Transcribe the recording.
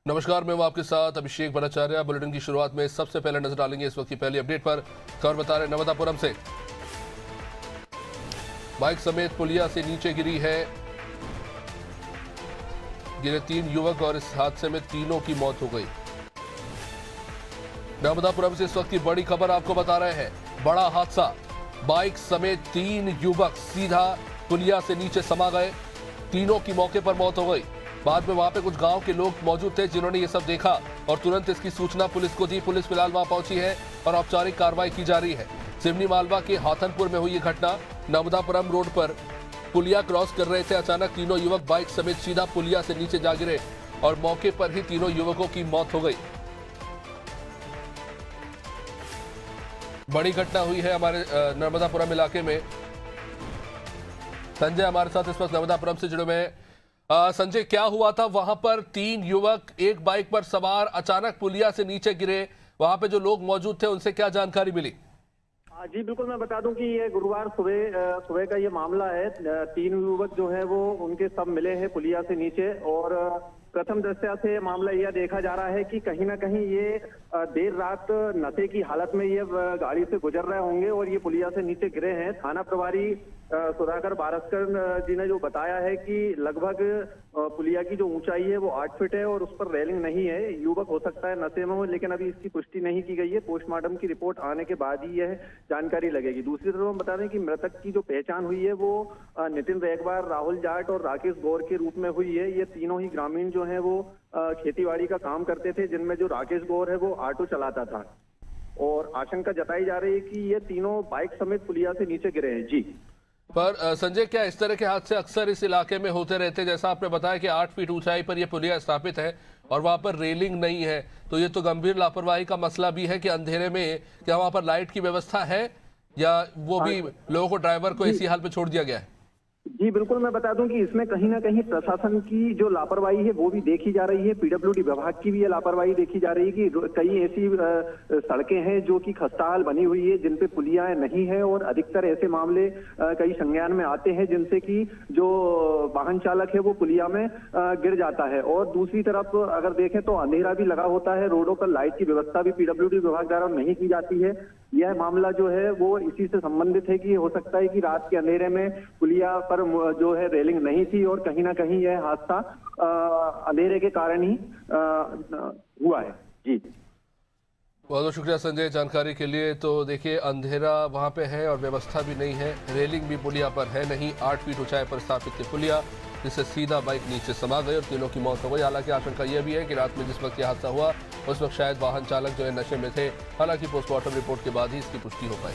नमस्कार, मैं हूं आपके साथ अभिषेक भट्टाचार्य। बुलेटिन की शुरुआत में सबसे पहले नजर डालेंगे इस वक्त की पहली अपडेट पर। खबर बता रहे नर्मदापुरम से बाइक समेत पुलिया से नीचे गिरी है। गिरे 3 युवक और इस हादसे में तीनों की मौत हो गई। नर्मदापुरम से इस वक्त की बड़ी खबर आपको बता रहे हैं। बड़ा हादसा, बाइक समेत 3 युवक सीधा पुलिया से नीचे समा गए। तीनों की मौके पर मौत हो गई। बाद में वहां पे कुछ गांव के लोग मौजूद थे जिन्होंने ये सब देखा और तुरंत इसकी सूचना पुलिस को दी। पुलिस फिलहाल वहां पहुंची है और औपचारिक कार्रवाई की जा रही है। सिवनी मालवा के हाथनपुर में हुई ये घटना। नर्मदापुरम रोड पर पुलिया क्रॉस कर रहे थे, अचानक तीनों युवक बाइक समेत सीधा पुलिया से नीचे जा गिरे और मौके पर ही तीनों युवकों की मौत हो गई। बड़ी घटना हुई है हमारे नर्मदापुरम इलाके में। संजय हमारे साथ इस वक्त नर्मदापुरम से जुड़े हुए हैं। संजय, क्या हुआ था वहां पर? 3 युवक एक बाइक पर सवार अचानक पुलिया से नीचे गिरे। वहां पे जो लोग मौजूद थे उनसे क्या जानकारी मिली? जी बिल्कुल, मैं बता दूं कि ये गुरुवार सुबह का ये मामला है। 3 युवक जो है वो उनके सब मिले हैं पुलिया से नीचे और प्रथम दृष्टया से मामला यह देखा जा रहा है कि कहीं ना कहीं ये देर रात नशे की हालत में ये गाड़ी से गुजर रहे होंगे और ये पुलिया से नीचे गिरे हैं। थाना प्रभारी सुधाकर बारस्कर जी ने जो बताया है कि लगभग पुलिया की जो ऊंचाई है वो 8 फीट है और उस पर रेलिंग नहीं है। युवक हो सकता है नशे में हो, लेकिन अभी इसकी पुष्टि नहीं की गई है। पोस्टमार्टम की रिपोर्ट आने के बाद ही यह जानकारी लगेगी। दूसरी तरफ हम बता दें कि मृतक की जो पहचान हुई है वो नितिन रेगवार, राहुल जाट और राकेश गौर के रूप में हुई है। ये तीनों ही ग्रामीण जो है वो खेतीबाड़ी का काम करते थे, जिनमें जो राकेश गौर है वो ऑटो चलाता था और आशंका जताई जा रही है कि ये तीनों बाइक समेत पुलिया से नीचे गिरे हैं। जी पर संजय, क्या इस तरह के हादसे अक्सर इस इलाके में होते रहते हैं? जैसा आपने बताया कि 8 फीट ऊंचाई पर यह पुलिया स्थापित है और वहां पर रेलिंग नहीं है, तो ये तो गंभीर लापरवाही का मसला भी है कि अंधेरे में क्या वहां पर लाइट की व्यवस्था है या वो भी लोगों को, ड्राइवर को इसी हाल पे छोड़ दिया गया है? जी बिल्कुल, मैं बता दूं कि इसमें कहीं ना कहीं प्रशासन की जो लापरवाही है वो भी देखी जा रही है। पीडब्ल्यूडी विभाग की भी ये लापरवाही देखी जा रही है कि कई ऐसी सड़कें हैं जो कि खस्ताहाल बनी हुई है, जिन पे पुलियाएं नहीं है और अधिकतर ऐसे मामले कई संज्ञान में आते हैं जिनसे कि जो वाहन चालक है वो पुलिया में गिर जाता है। और दूसरी तरफ अगर देखें तो अंधेरा भी लगा होता है, रोडों पर लाइट की व्यवस्था भी पीडब्ल्यूडी विभाग द्वारा नहीं की जाती है। यह मामला जो है वो इसी से संबंधित है कि हो सकता है कि रात के अंधेरे में पुलिया पर जो है रेलिंग नहीं थी और कहीं ना कहीं यह हादसा अंधेरे के कारण ही हुआ है। जी बहुत बहुत शुक्रिया संजय जानकारी के लिए। तो देखिए, अंधेरा वहां पे है और व्यवस्था भी नहीं है, रेलिंग भी पुलिया पर है नहीं। 8 फीट ऊंचाई पर स्थापित थी पुलिया, जिससे सीधा बाइक नीचे समा गई और तीनों की मौत हो गई। हालांकि आशंका यह भी है कि रात में जिस वक्त यह हादसा हुआ उस वक्त शायद वाहन चालक जो है नशे में थे। हालांकि पोस्टमार्टम रिपोर्ट के बाद ही इसकी पुष्टि हो पाई।